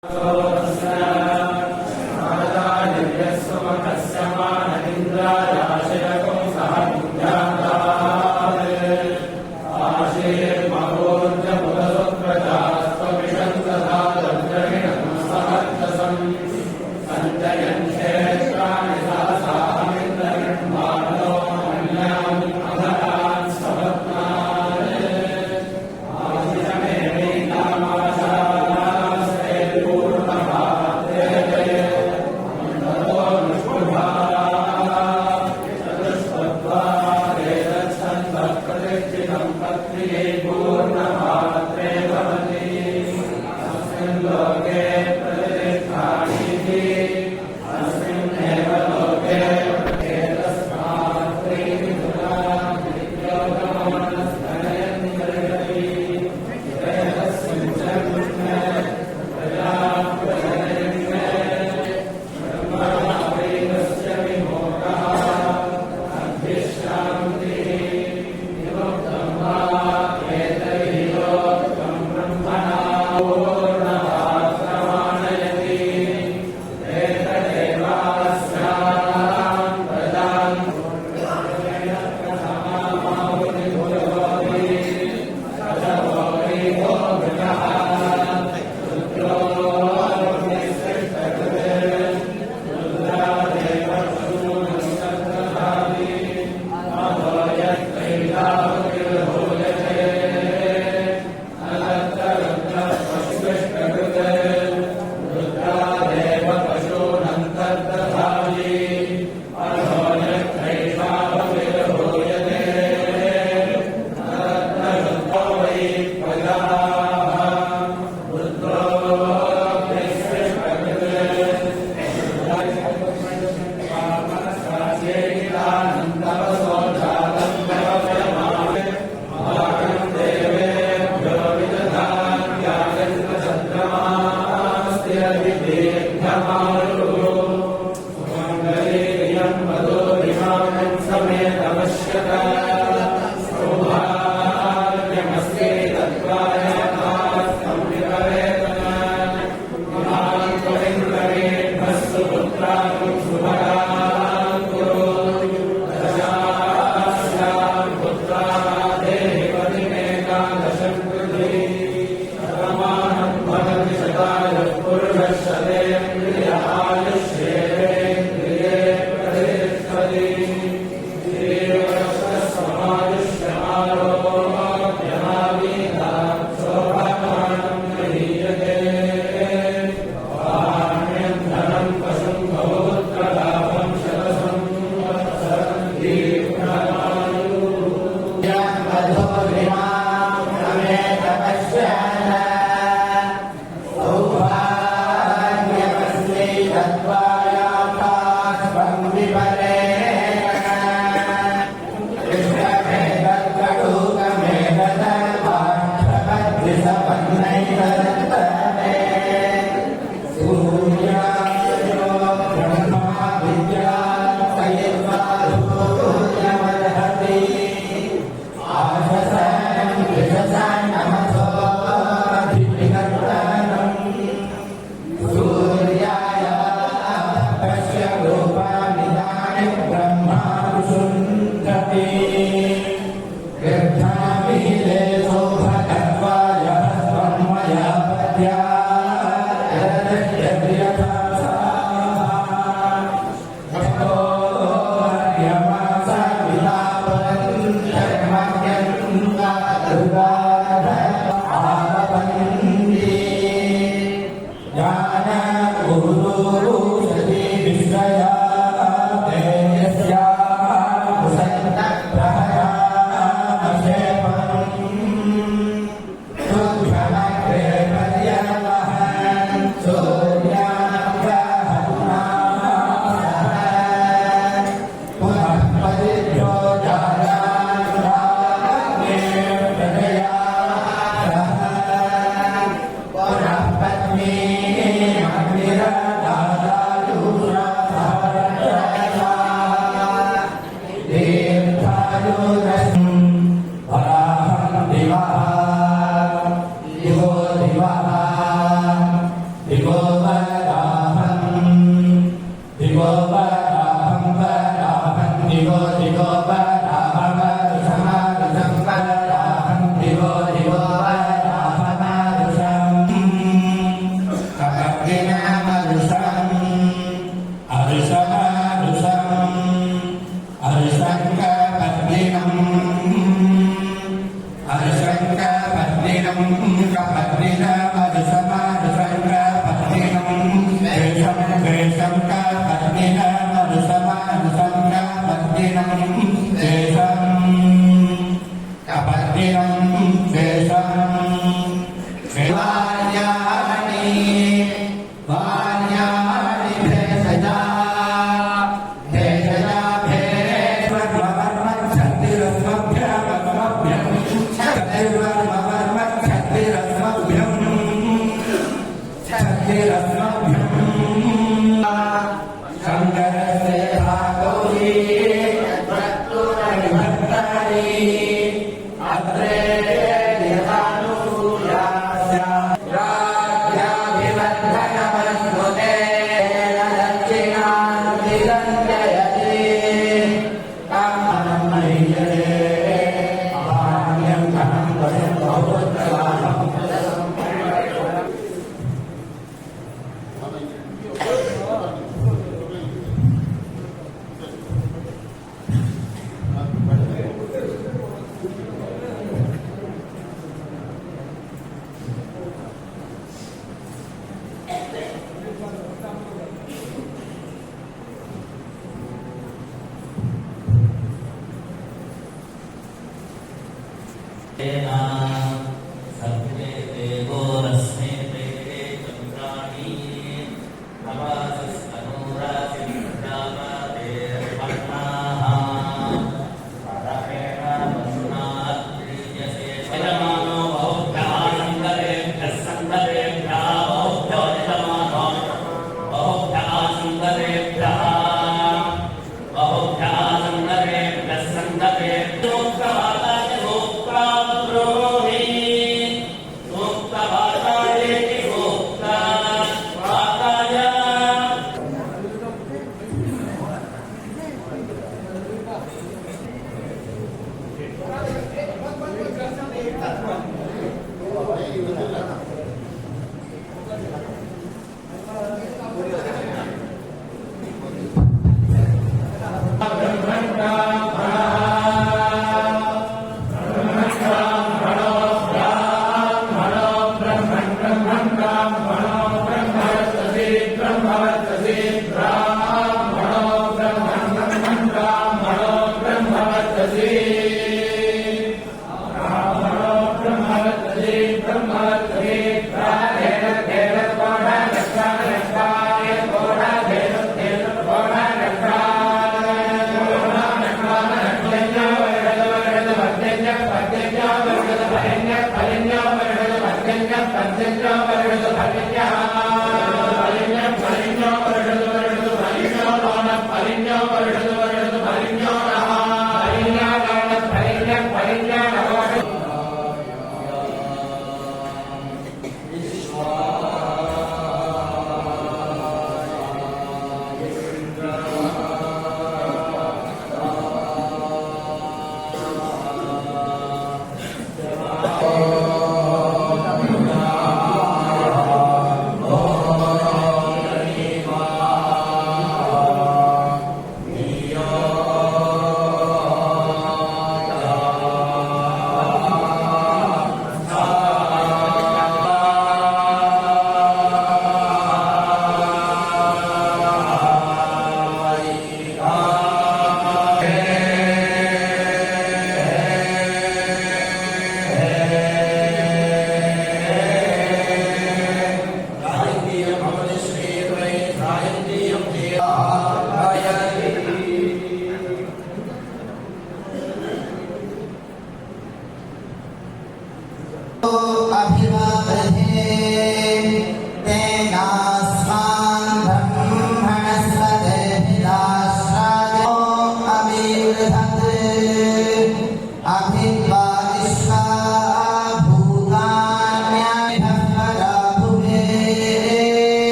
Patra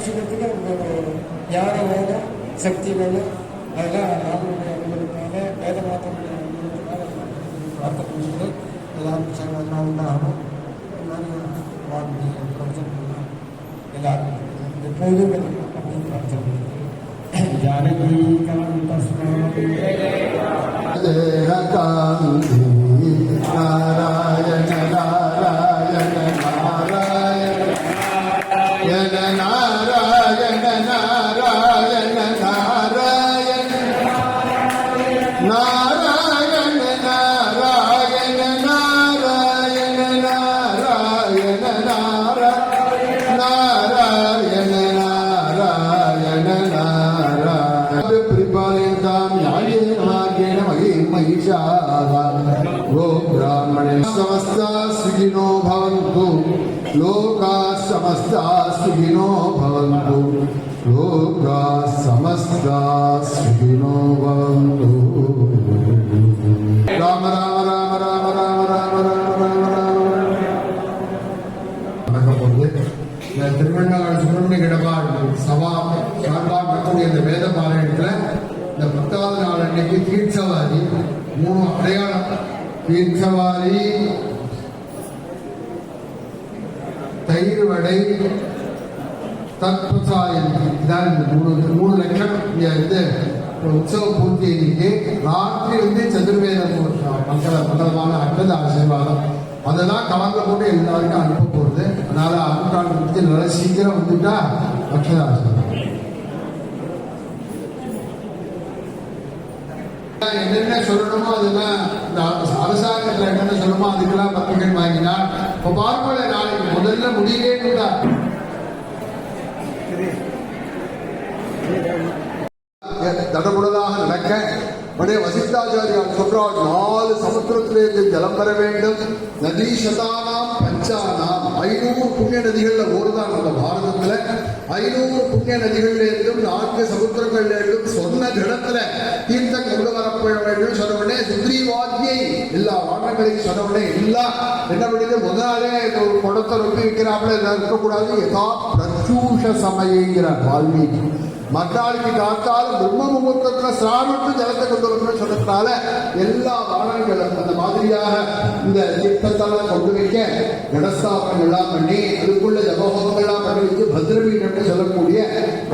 புரிஞ்சுக்கிறதுக்கு ஒரு ஞான வேணும், சக்தி வேணும். அதெல்லாம் நாமளுடைய அனுபவத்தினால வேத மாற்றமுடைய அனுபவத்தினால பிரார்த்தனை பண்ணிட்டு எல்லாருக்கும் சங்கமாக உண்டாகணும். எல்லாரும் வாழ்க்கை பிரச்சனை எல்லாரும் எப்போதும் அப்படின்னு பிரார்த்தனை பண்ணிட்டு நாராயண நாராயண நாராயண நாராயண நாராயண நாராயண நாராயண நாராயண நாராயண நாராயண நாராயண நாராயண நாராயண நாராயண பிரிபாலயந்தாம் ஞானேன மார்கேண மகிஷாः गो ब्राह्मणे समस्ताः सुखिनो भवन्तु लोकाः समस्ताः सुखिनो भवन्तु लोकाः समस्ताः सुखिनो भवन्तु राम राम राम राम राम राम राम राम राम திருவண்ணாமலை சுப்பிரமணிய கிடபாடு சபா சார்பாக நடக்கக்கூடிய இந்த வேத பாராயணத்துல இந்த 10வது நாள் அன்னைக்கு தீட்சவாரி 3 அடையாளம். தீர்ச்சவாரி, தயிர் வடை, தத்பசாயம், இதான் இந்த 3 லட்சம். இங்க உற்சவ பூர்த்தி இன்னைக்கு ராத்திரி சதுர்வேத மங்களமான அற்புத ஆசீர்வாதம் அதெல்லாம் கலந்து போட்டு எல்லாருக்கும் அனுப்ப போறது. அதனால அனுப்பாண்டு முடிச்சு நல்லா சீக்கிரம் வந்துட்டா அற்புத ஆசீர்வாதம். என்னென்ன சொல்லணுமோ அதெல்லாம் இந்த அரசாங்கத்தில் என்னென்ன சொல்லணுமோ அதுக்கெல்லாம் பத்திரிகை வாங்கினா இப்போ பார்க்கல நாளைக்கு முதல்ல முடியலேன்னு தடபுடலாக நடக்க உடனே வசிஷ்டாச்சாரியார் சொல்றார், 4 சமுத்திரத்திலிருந்து ஜலம் பெற வேண்டும். நதி சதானாம் பஞ்சானாம் 500 புண்ணிய நதிகள்ல ஓடுதான் நம்ம பாரதத்துல. 500 புண்ணிய நதிகள்ல இருந்தும் 4 சமுத்திரங்கள்ல இருந்தும் சொன்ன ஜலத்துல தீர்த்தம் கொண்டு வரப்பட வேண்டும். சொன்ன உடனே சுக்ரீவாத்யை எல்லா வானங்களையும் சொன்ன உடனே எல்லாம் என்ன பண்ணிட்டு முதலாளே ஒரு குடத்தை ரொப்பி வைக்கிறாப்புல இருக்கக்கூடாது. யதா பிரத்யூஷ சமயங்கிறார் வால்மீகி. மற்றாளுக்கு காத்தாலும் பிரம்ம முகூர்த்தத்துல சிராமத்து ஜலத்தை கொண்டு வரணும்னு சொன்னதுனால எல்லா வானங்களும் அந்த மாதிரியாக இந்த தீர்த்தத்தெல்லாம் கொண்டு வைக்க கடஸ்தாபனங்கள்லாம் பண்ணி அதுக்குள்ள ஜபஹோமங்கள்லாம் பண்ணி வச்சு பத்ரவீடம்னு சொல்லக்கூடிய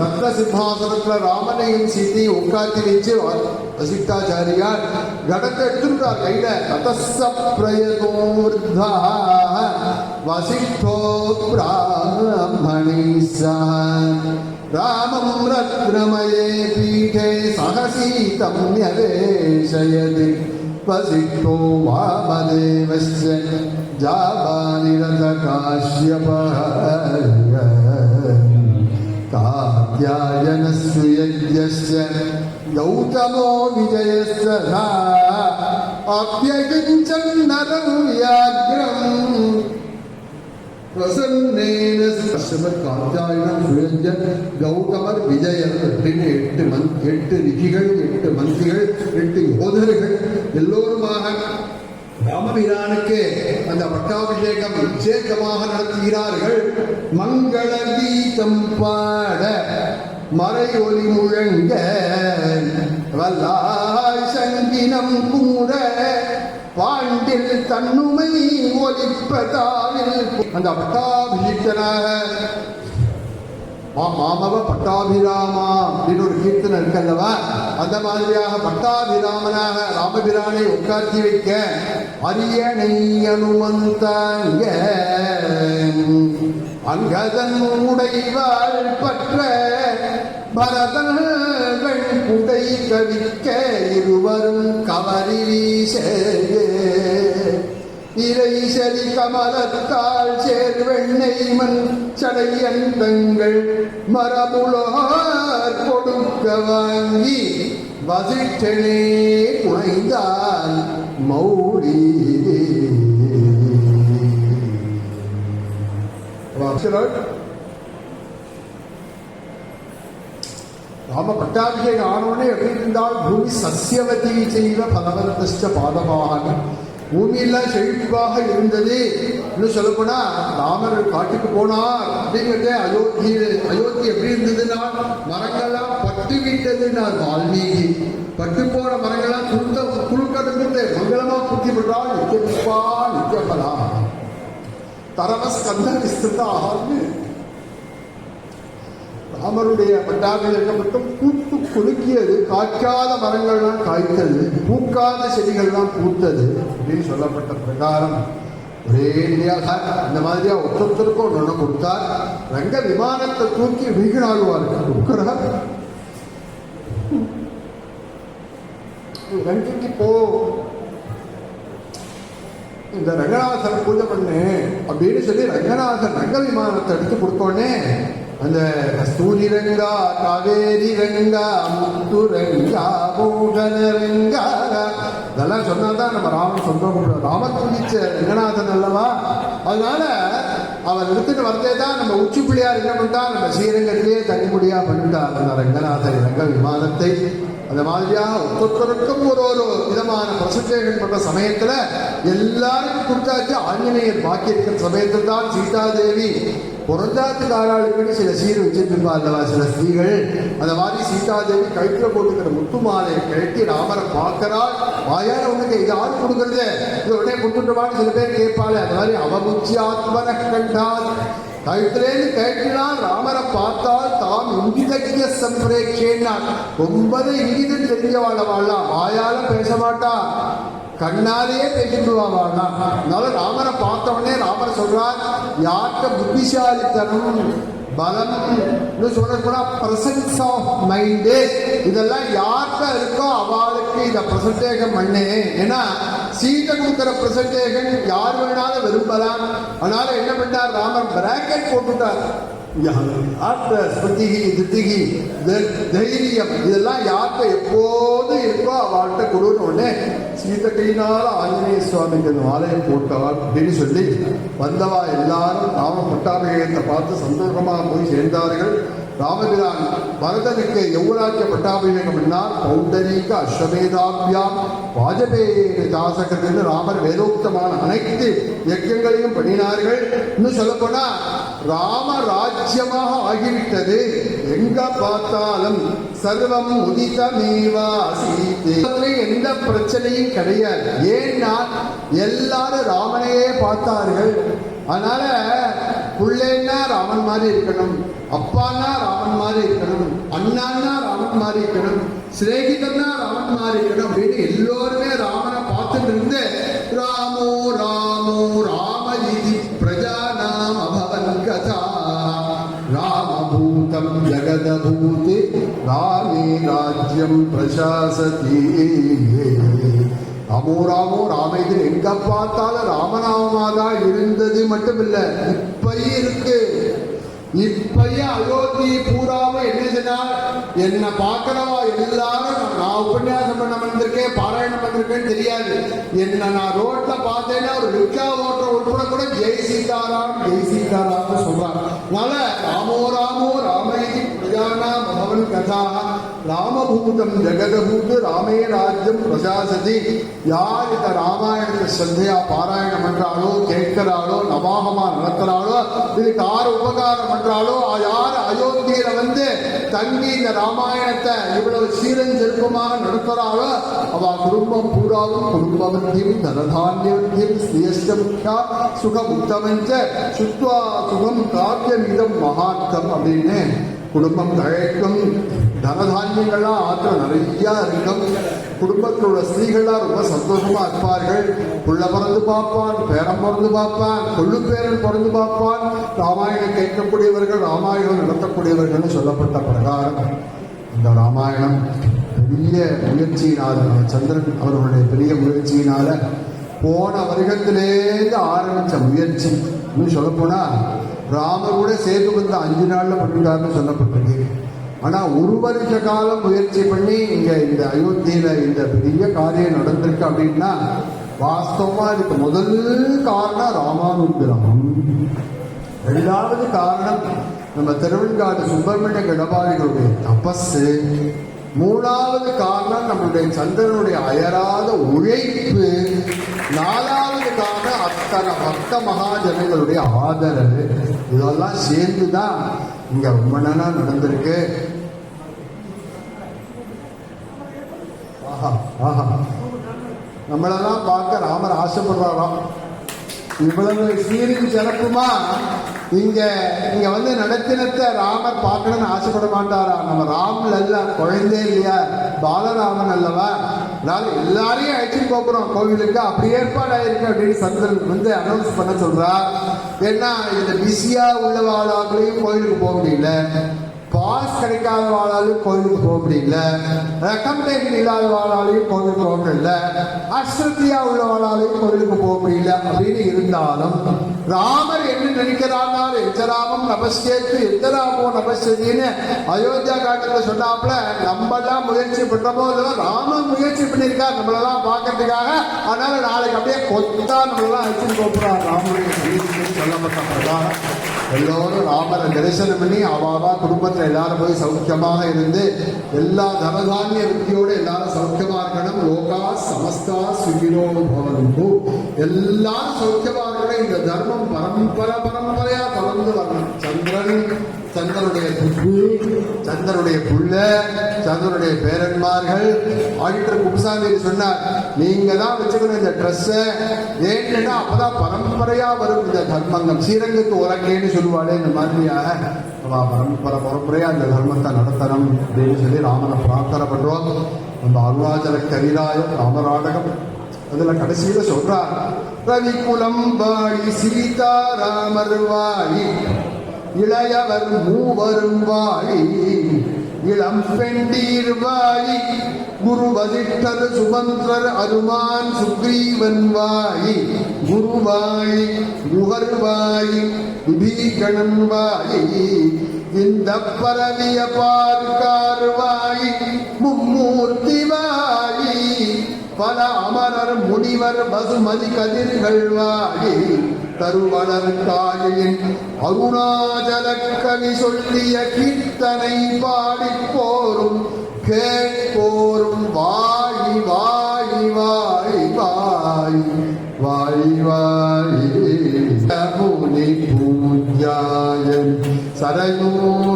ரத்ன சிம்ஹாசனத்துல ராமனையும் சீத்தையும் உட்காத்தி வச்சு வசிஷ்டாச்சாரியார் கடத்தை எடுத்துட்டார் கையில. ததஸ்ஸ பிரயதோர்தா வசிஷ்டோ பிராமணி ராமம் ரத்னமயே பீठे சகசீதம் யவேஷயதி வசிஷ்டோ வாமதேவஸ்ய ஜாபானிரத காஷ்யபः காத்யாயனஸ்ய யஜ்யஸ்ய கௌதமோ விஜயஸ்ததா அப்யகிஞ்சன் நரம் வியாக்ரம் பிரசன்னேன காத்யாயனம் சுயஞ்சன் கௌதமர் விஜயர் 8 ரிஷிகள் 8 மந்திரிகள் 8 யோதர்கள் எல்லோருமாக ராமபிரானுக்கு அந்த பட்டாபிஷேகம் விசேஷமாக நடத்துகிறார்கள். மங்கள கீதம் பாட மறை ஒலி முழங்க வல்லாய் சங்கினம் கூட பாண்டில் தன்னுமை ஒலிப்பதாவில் அந்த பட்டாபிஷிக்தனாக மாமவ பட்டாபிராமா அப்படின்னு ஒரு கீர்த்தனை இருக்கல்லவா, அந்த மாதிரியாக பட்டாபிராமனாக ராமபிரானை உட்கார்த்தி வைக்க அரியணை அனுமந்தாங்க அங்கதன் உடைவாள் பற்ற பரதங்கள் குடை கவிக்க இருவரும் கவரி வீச இறைசரி கமலத்தால் சேர்வெண்ணை மண் சடையந்தங்கள் மரபுலோர் கொடுக்க வாங்கி வசிஷ்டனே குனைந்தான் மௌரி. ராம பட்டாபிஷேகம் ஆனோடனே எப்படி இருந்தால் பூமி சசியவதி செய்வ பலவந்தஸ்ட பாதமாக பூமியெல்லாம் செழிப்பாக இருந்தது. இன்னும் சொல்லப்போனா ராமர் காட்டுக்கு போனார் அப்படிங்கிறது அயோத்தி எப்படி இருந்ததுன்னா மரங்கள்லாம் பட்டு விட்டதுன்னார் வால்மீகி. பட்டு போன மரங்கள்லாம் குழுக்கட்டு மங்களமா பூர்த்தி பண்றாள். நித்தியபுஷ்பா நித்தியபலா தரமஸ்கந்த விஸ்திருத்தான்னு ராமருடைய பட்டாபிகளுக்கு மட்டும் பூத்து குலுக்கியது. காய்க்காத மரங்கள்லாம் காய்த்தது, பூக்காத செடிகள்லாம் பூத்தது அப்படின்னு சொல்லப்பட்ட பிரகாரம் ஒரே இந்தியாக இந்த மாதிரியா ஒருத்தருக்கும் ஒன்று கொடுத்தார். ரங்க விமானத்தை தூக்கி வீகனாகுவார்கள் கொடுக்கிறார். ரங்கிக்கு போ, இந்த ரங்கநாதன் பூஜை பண்ணு அப்படின்னு சொல்லி ரங்கநாதன் ரங்க விமானத்தை எடுத்து கொடுத்தோடனே அந்த கஸ்தூரி ரங்கா, காவேரி ரங்கா, முத்து ரங்கா, பூஷண ரங்கா இதெல்லாம் சொன்னாதான் நம்ம ராமன் சந்தோஷப்படுவோம். ராமன் துணிச்ச ரங்கநாதன் அல்லவா, அதனால அவர் எடுத்துட்டு வரதே தான் நம்ம உச்சி பிள்ளையார் என்ன பண்ணிட்டா நம்ம ஸ்ரீரங்கத்திலேயே தனிமுடியா பண்ணிட்டார் அந்த ரங்கநாதன் ரங்க விமானத்தை. அந்த மாதிரியாக ஒவ்வொருத்தருக்கும் ஒரு விதமான பிரசஞ்சைகள் பண்ற சமயத்துல எல்லாருக்கும் கொடுத்தாச்சு. ஆஞ்சநேயர் பாக்கி இருக்கிற சமயத்தில் தான் சீதாதேவி பொருந்தாத்துக்காராளுக்குன்னு சில சீர் வச்சிருப்பா அல்லவா சில ஸ்திரீகள். அந்த மாதிரி சீதாதேவி கழுத்துல போட்டுக்கிற முத்து மாலையை கழட்டி ராமரை பார்க்கிறாள். வாயால உனக்கு இது யாரு கொடுக்கறது, இது உடனே கொடுத்துட்டுவான்னு சில பேர் கேட்பாள். அந்த மாதிரி அவமுச்சியாத்மன கண்டால் கழுத்திலேருந்து கேட்கிறான். ராமரை பார்த்தால் தாம் இங்கிதக்கிய சம்பிரேட்சேன்னான். 9 இங்கிதம் தெரிஞ்சவாழ வாழலாம், வாயால பேச மாட்டா, கண்ணாலேயே பேசிடுவா வாழலாம். அதனால ராமரை பார்த்தவொடனே ராமர் சொல்றார், யார்கிட்ட புத்திசாலித்தனம் பலம் சொல்றா பிரசன்ஸ் ஆஃப் மைண்டு இதெல்லாம் யார்கிட்ட இருக்கோ அவளுக்கு இதை பிரசன்டேகம் பண்ணு. ஏன்னா சீட்டை கொடுக்கிற பிரசன்டேகன் யார் வேணாலும் விரும்பலாம். அதனால என்ன பண்ணார் ராமர் பிராக்கெட் போட்டுட்டார். தைரியம் இதெல்லாம் யார்கிட்ட எப்போது இருக்கோ அவள்கிட்ட கொடுன்னு உடனே சீத்த கையினால ஆஞ்சநேய சுவாமிக்கு அந்த மாலையை போட்டாள் அப்படின்னு சொல்லி வந்தவா எல்லாரும் ராம பட்டாபிஷேகத்தை பார்த்து சந்தோஷமாக போய் சேர்ந்தார்கள். ராமபிரான் பரதனுக்கு யௌவராஜ்ய பட்டாபிஷேகம் பண்ணார். பௌண்டரீக அஸ்வமேதாபியாம் வாஜபேய தாசகத்தின் ராமர் வேதோக்தமான அனைத்து யஜ்ஞங்களையும் பண்ணினார்கள். இன்னும் சொல்லப்போனா ராமராஜ்யமாக ஆகிவிட்டது. எங்க பார்த்தாலும் சர்வம் உதிதமேவாசீதே, எந்த பிரச்சனையும் கிடையாது. ஏன்னா எல்லாரும் ராமனையே பார்த்தார்கள். அதனால பிள்ளைன்னா ராமன் மாதிரி இருக்கணும், அப்பான்னா ராமன் மாதிரி இருக்கணும், அண்ணான்னா ராமன் மாதிரி இருக்கணும், சிநேகிதன்னா ராமன் மாதிரி இருக்கணும் அப்படின்னு எல்லோருமே ராமனை பார்த்துட்டு இருந்து ராமோ ராமோ ராம இதி பிரஜானாம் அபவன் கதா ராமபூதம் ஜகதபூதே ராமே ராஜ்யம் பிரசாசதி. ராமோ ராமோ ராமேந்திரன் எங்க பார்த்தாலும் ராமநாமமாக இருந்தது மட்டும் இல்ல, இப்பயும் இருக்கு. இப்பயும் அயோத்தி பூராவும் என்ன சொன்னால் என்ன பார்க்கிறவா எல்லாரும் நான் உபன்யாசம் பண்ண வந்திருக்கேன், பாராயணம் பண்ணிருக்கேன்னு தெரியாது. என்ன நான் ரோட்ல பார்த்தேன்னா ஒரு ரிக்ஷா ஓட்டுற உட்பட கூட ஜெய் சீதாராம் ஜெய் சீதாராம் சொல்றாங்க. அதனால ராமோ ராமோ ராமேதி பிரஜானாம் பவன் கதா ராமபூதம் ஜெகதபூத் ராமே ராஜ்யம் பிரசாசதி. யார் இந்த ராமாயணத்தை ஸ்ரத்தையா பாராயணம் பண்றாளோ, கேட்கிறாளோ, நவாகமா நடத்துறாளோ, இதுக்கு யார் உபகாரம் பண்றாளோ, யார் அயோத்தியில வந்து தங்கி இந்த ராமாயணத்தை இவ்வளவு சீரஞ்செருப்பமாக நடத்துறாளோ அவ குடும்பம் பூராவும் குடும்பவத்தியும் தனதான்யவத்தியும் ஸ்ரீயஷ்டமுக்கியா சுகம் உத்தமஞ்ச சுத்வா சுகம் காத்தியமிதம் மகாத்ம் அப்படின்னு குடும்பம் தழைக்கும். தனதான்யங்கள்லாம் ஆற்ற நிறைய இருக்கும். குடும்பத்தில் உள்ள ஸ்திரீகள்லாம் ரொம்ப சந்தோஷமா இருப்பார்கள். புள்ள பிறந்து பார்ப்பான், பேரம் பிறந்து பார்ப்பான், கொள்ளு பேரன் பிறந்து பார்ப்பான். ராமாயணம் கேட்கக்கூடியவர்கள், ராமாயணம் நடத்தக்கூடியவர்கள் சொல்லப்பட்ட பிரகாரம் இந்த ராமாயணம் பெரிய முயற்சியினால, சந்திரன் அவர்களுடைய பெரிய முயற்சியினால போன வருகத்திலேருந்து ஆரம்பிச்ச முயற்சி சொல்லப்போனா ராமர் கூட சேர்த்து வந்து 5 நாள்ல பண்ணிட்டாருன்னு சொல்லப்பட்டது. ஆனா 1 வருஷ காலம் முயற்சி பண்ணி இங்க இந்த அயோத்தியில இந்த பெரிய காரியம் நடந்திருக்கு அப்படின்னா வாஸ்தவமா இதுக்கு முதல் காரணம் ராமானுகிரகம். 2வது காரணம் நம்ம திருவெண்காடு சுப்பிரமணிய கடபாடிகளுடைய தபஸ். மூணாவது காரணம் நம்முடைய சந்திரனுடைய அயராத உழைப்பு. நாலாவது காரணம் அத்தனை பக்த மகாஜனங்களுடைய ஆதரவு. இதெல்லாம் சேர்ந்துதான் இங்க ரொம்ப நாளா நடந்திருக்கு. ஆஹா ஆஹா, நம்மளெல்லாம் பார்க்க ராமர் ஆசைப்படுறாராம். இவ்வளவு சீரின் சிறப்புமா இங்க வந்து நடத்தினத்தை ராமர் பார்க்கணும்னு ஆசைப்பட மாட்டாரா? நம்ம ராமன் அல்ல, குழந்தை இல்லையா, பாலராமன் அல்லவா? அதனால எல்லாரையும் அழைச்சிட்டு போகிறோம் கோவிலுக்கு. அப்படி ஏற்பாடாயிருக்கு அப்படின்னு சந்திரன் வந்து அனௌன்ஸ் பண்ண சொல்றா. ஏன்னா இதுல பிஸியா உள்ளவாளாக்களையும் கோவிலுக்கு போக முடியல, பாஸ் கிடைக்காத வாழாலையும் கோவிலுக்கு போக முடியல, ரெக்கமெண்டேஷன் இல்லாத வாழாலையும் கோவிலுக்கு போக முடியல, அஸ்ரத்தியா உள்ள வாழாலையும் கோவிலுக்கு போக முடியல. அப்படின்னு இருந்தாலும் ராமர் என்ன நினைக்கிறார், எச்சராமம் நமஸ்கேத்து எத்தராமோ நமஸ்கேத்தின்னு அயோத்தியா காட்டில் சொன்னாப்புல நம்மளாம் முயற்சி பண்றமோ இல்லையோ ராமன் முயற்சி பண்ணியிருக்கார் நம்மளெல்லாம் பார்க்கறதுக்காக. அதனால நாளைக்கு அப்படியே கொத்தா நம்மளெல்லாம் அழைச்சிட்டு போகிறார். ராமனுடைய சொல்லப்பட்ட பிரகாரம் எல்லோரும் ராமரை தரிசனம் பண்ணி அவாவா குடும்பத்தில் எல்லாரும் போய் சௌக்கியமாக இருந்து எல்லா தனதானிய வித்தியோடு எல்லாரும் சௌக்கியமா இருக்கணும். லோகா சமஸ்தா சுகிரோ பவந்து, எல்லாரும் சௌக்கியமா இருக்கணும். இந்த தர்மம் பரம்பரையா தொடர்ந்து வரணும். சந்திரனுடைய புத்து, சந்திரனுடைய புள்ள, சந்திரனுடைய பேரன்மார்கள். ஆடிட்டர் குப்சாமி சொன்னார், நீங்க தான் வச்சுக்கணும் இந்த ட்ரெஸ். ஏன்னா அப்பதான் பரம்பரையா வரும் இந்த தர்மங்கள். ஸ்ரீரங்கத்து உலகேன்னு சொல்லுவாளே, இந்த மாதிரியாக பரம்பரையா இந்த தர்மத்தை நடத்தணும் அப்படின்னு சொல்லி ராமனை பிரார்த்தனை பண்றோம். நம்ம அருணாச்சல கவிராய ராமநாடகம் அதுல கடைசியில சொல்றார், ரவி குலம் வாழி சீதா ராமர் வாழி, இளையவர் மூவரும் வாழி, இளம் பெண்டீர் வாழி, குரு வசிஷ்டர் சுமந்திரர் அருமான் சுக்ரீவன் வாழி, குருவாழி குஹர் வாழி, விபீஷணன் வாழி, இந்த பரவிய பார்க்கார் வாழி, மும்மூர்த்தி வாழி, பல அமரர் முனிவர் பசுமதி கதிர்கள் வாழி, தருவளர் காயின் அருணாச்சல கவி சொல்லிய கீர்த்தனை பாடிப்போரும் கேட்போரும் வாழி வாழி வாழி வாழி வாழி வாழி. முனி பூஜாயன் சரயூ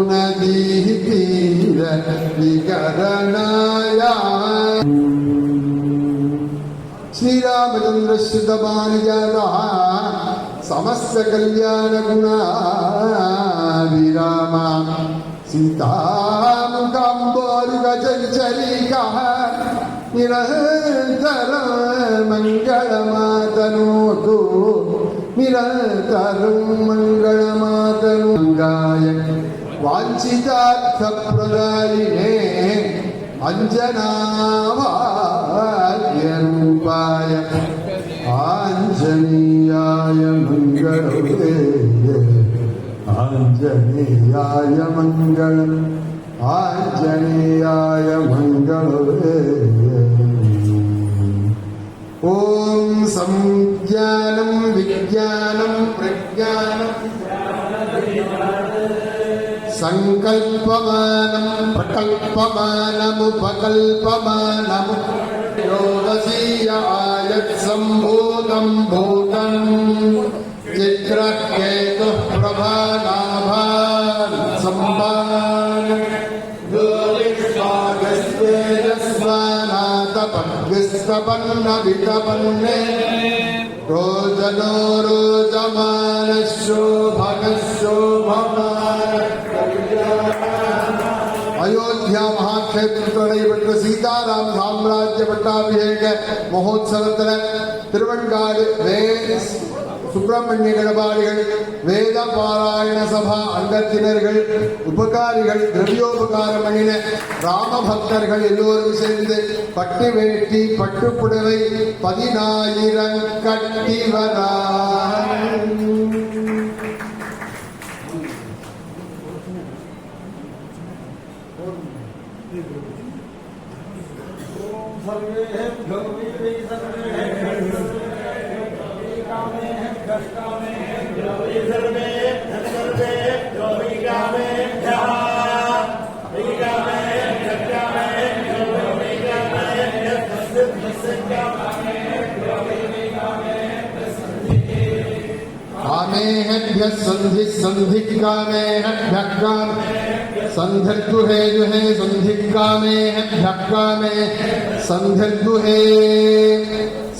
நதி தீர விகரணாயா श्रीरामचंद्र श्रुतपारिजातः समस्त कल्याण गुणा विराम सीतामुखाम्बोरुगचञ्चरीकः निरन्तर मङ्गलमातनोतु, निरन्तरं मङ्गलमातनुगाय वाञ्छितार्थप्रदायिने अंजनावार्यरूपाय आंजनेयाय मंगलवे, आंजनेयाय मंगलम्, आंजनेयाय मंगलवे. ओम संज्ञानं विज्ञानं प्रज्ञानं संकल्पमानं प्रकल्पमानमुपकल्पमानं योगसीय आयत् सम्भूतं भूतं चित्रकेतुः प्रभानाभान् सम्भान् ज्योतिष्मागस्तेजस्वानातपद्विस्तपन्नवितपन्ने रोजनो रोजमानशोभनशोभमान. अयोध्या महाक्षेत्र नடைபெற்ற சீதாராம் சாம்ராஜ்ய பட்டாபிஷேக மகோத்சவத்தில் திருவெண்காடு சுப்பிரமணிய கணபாடிகள், வேத பாராயண சபா அங்கத்தினர்கள், உபகாரிகள், திரவியோபகாரம் பண்ணின ராம பக்தர்கள் எல்லோரும் சேர்ந்து பட்டு வேட்டி பட்டு புடவை 10,000 கட்டி வரா. कामेभ्यः सन्धिः सन्धिः कामेभ्यः काम सन्धिर्दुहे दुहे सन्धिः कामेभ्यः कामे सन्धिर्दुहे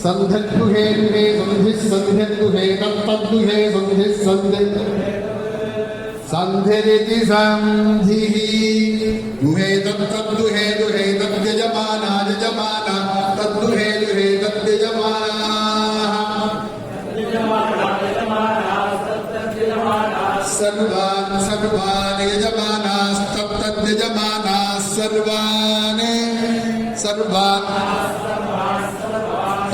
सन्धिर्दुहे दुहे सन्धिः सन्धिर्दुहे तत्तद्दुहे सन्धिः सन्धिः सन्धिरिति सन्धिः दुहे तत्तद्दुहे दुहे तद्यजमाना यजमाना तद्दुहे दुहे तद्यजमाना सर्वान् सर्वान् यजमानास्तत्तद्यजमानाः सर्वान् सर्वान्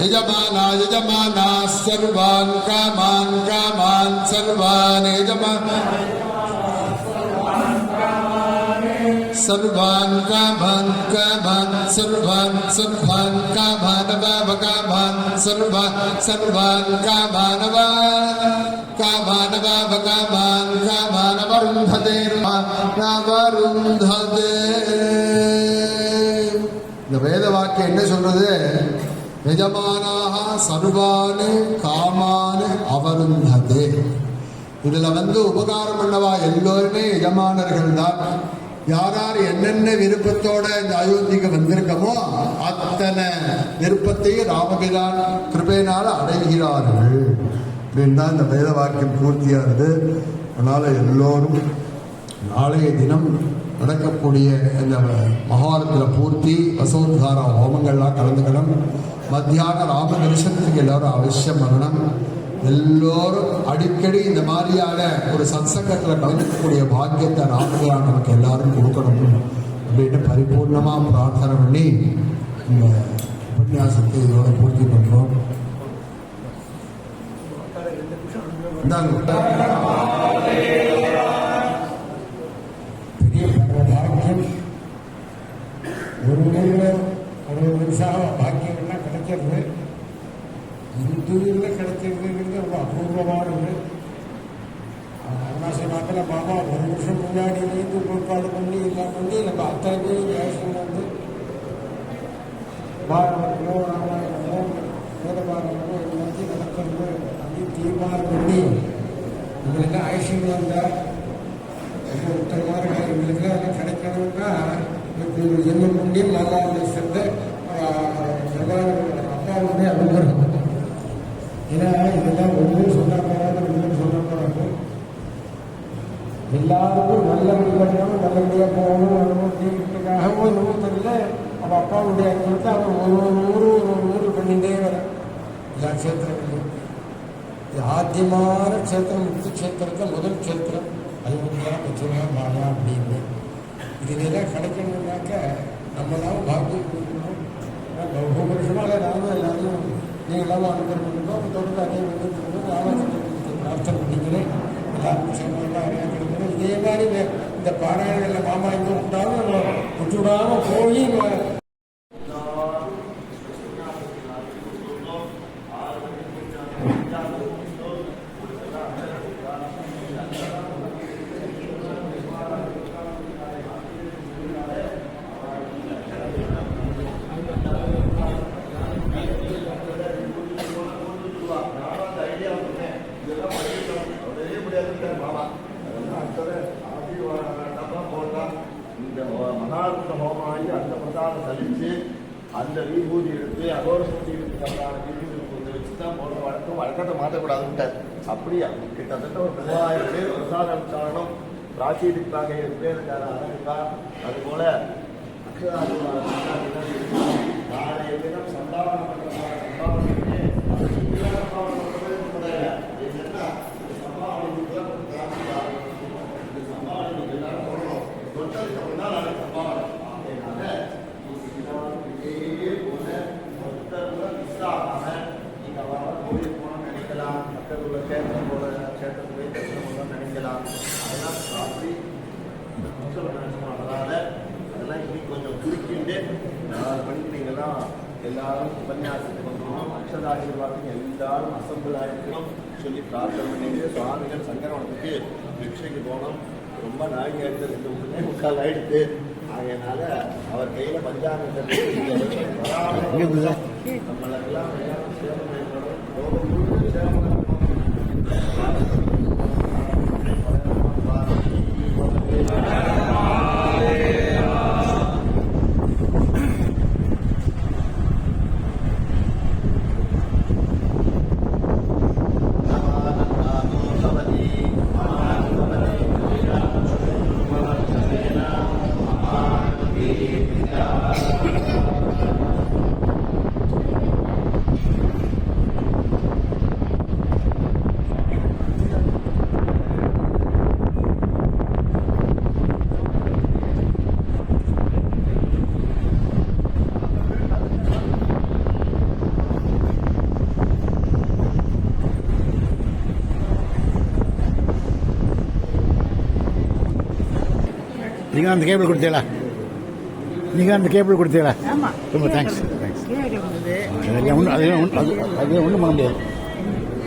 यजमानाः सर्वान् कामान् कामान् सर्वान् सर्वान् कामान् कामान् सर्वान् सर्वान् कामान् कामान् सर्वान् सर्वान् कामान् कामान् कामान् कामान् वरुन्धते वरुन्धते. இந்த வேத வாக்கியம் என்ன சொல்றது? எஜமானாக சர்வானு காமானு அவருந்ததே. இதுல உபகாரம் பண்ணவா எல்லோருமே எஜமானர்கள் தான். யார் யார் என்னென்ன விருப்பத்தோட இந்த அயோத்திக்கு வந்திருக்கமோ அத்தனை விருப்பத்தையும் ராமபிரான் கிருபையினால அடைகிறார்கள் அப்படின்னு தான் இந்த வேத வாக்கியம் பூர்த்தியானது. அதனால எல்லோரும் நாளைய தினம் நடக்கக்கூடிய இந்த மகாரத்தில் பூர்த்தி வசோத்கார ஹோமங்கள்லாம் கலந்துக்கணும். மத்தியான ராம தரிசனத்துக்கு எல்லாரும் அவசியம் வரணும். எல்லோரும் அடிக்கடி இந்த மாதிரியான ஒரு சத்சங்கத்தில் கலந்துக்கக்கூடிய பாக்கியத்தை ராமபிரான் நமக்கு எல்லாரும் கொடுக்கணும் அப்படின்னு பரிபூர்ணமாக பிரார்த்தனை பண்ணி இந்த உபன்யாசத்தை இதோட பூர்த்தி பண்ணுறோம். பெரிய பாக்கியம் ஒரு ஊரில் ஒரு வருஷம் பாக்கியங்கள்லாம் கிடைக்கிறது. இந்துவில் கிடைக்கிறதுங்கிறது ரொம்ப அபூர்வமானது. அருணாசல நாட்டில் மாமா ஒரு வருஷம் முன்னாடியிலேருந்து பொறுப்பாடு பண்ணி எல்லாம் பண்ணி நம்ம அத்தனை பேர் வேஷம் வந்து பாரதமோ ராமாயணமோ வேதபாரதமோ எல்லாத்தையும் நடக்கிறது அப்படி தீர்மானம் பண்ணி எங்களுக்கெல்லாம் ஐஸ்வர்யம் வந்தால் ரொம்ப உத்தரமான எங்களுக்கு அதெல்லாம் கிடைக்கணும்னா இப்போ ஜென்மம் பண்ணி நல்லா சேர்ந்த அப்பாவுடைய அனுகிரகம். ஏன்னா இதெல்லாம் ஒன்றும் சொல்ல போறாது, ஒன்றும் சொல்ல போறாது. எல்லாருக்கும் நல்லபடியாக நல்லபடியாக போகணும் அப்படிங்கிறதுக்காகவும் என்னமோ தெரியல. அவள் அப்பாவுடைய அனுபவத்தை அவன் ஒரு ஊர் பண்ணிகிட்டே வர எல்லா க்ஷேத்திரங்களையும். இது ஆத்தியமான க்ஷேத்திரம் முக்தி க்ஷேத்திரத்தில் முதல் க்ஷேத்திரம் அயோத்தியா பச்சையா மாயா அப்படின்னு. இதுலாம் கிடைக்கணும்னாக்க நம்மளாம் பாக்கியம் கொடுக்கணும். பகு வருஷமாக நானும் எல்லாரையும் நீங்களாம் அனுகிரகம் பண்ணிக்கணும். தொடர்ந்து அதே வந்து ராமச்சந்திரனுக்கு பிரார்த்தனை பண்ணிக்கிறேன். எல்லாருக்கும் சமயெல்லாம் நிறையா கிடைக்கணும். இதே மாதிரி இந்த பாராயணங்களில் மாமா எங்கே விட்டாலும் விட்டுவிடாமல் போய் இந்த மகாரத்த ஹோமாயி அந்த பிரசாதம் கழித்து அந்த விபூதி எடுத்து அகோர சுத்தி விபூதி வச்சு தான் போடுற வழக்கத்தை மாற்றக்கூடாதுன்ட்டார். அப்படியா கிட்டத்தட்ட ஒரு 3000 பேர் பிரசாதம் சாரணம் பிராச்சீதிக்காக பேருக்கார ஆரம்பிக்கா. அதுபோல நாளைய தினம் சந்தாபனம் நினைக்கலாம். அதெல்லாம் அப்படி அதெல்லாம் இன்னைக்கு கொஞ்சம் குறுக்கிண்டு 4 மணிக்கு நீங்கள்லாம் எல்லாரும் உபன்யாசத்துக்கு வந்துடணும். அக்ஷதாசீர்வாதத்துக்கு எல்லாரும் அசம்பிள் ஆகிருக்கணும் சொல்லி பிரார்த்தனை பண்ணிட்டு சுவாமிகள் சங்கரவனத்துக்கு ரிக்ஷைக்கு போனோம். ரொம்ப நாளைக்கு ஆயிடுத்து, 2 ஆயிடுத்து. ஆகையனால அவர் கையில பஞ்சாமிரத்தை நம்மளெல்லாம் சேவம் நீங்கள் அந்த கேபிள் கொடுத்தீங்களா? நீங்கள் அந்த கேபிள் கொடுத்தீங்களா? ஆமாம், ரொம்ப தேங்க்ஸ். தேங்க்ஸ். கீழே கிடந்தது. அதெல்லாம் ஒன்றும் பண்ண முடியாது.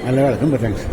நல்ல வேலை. ரொம்ப தேங்க்ஸ்.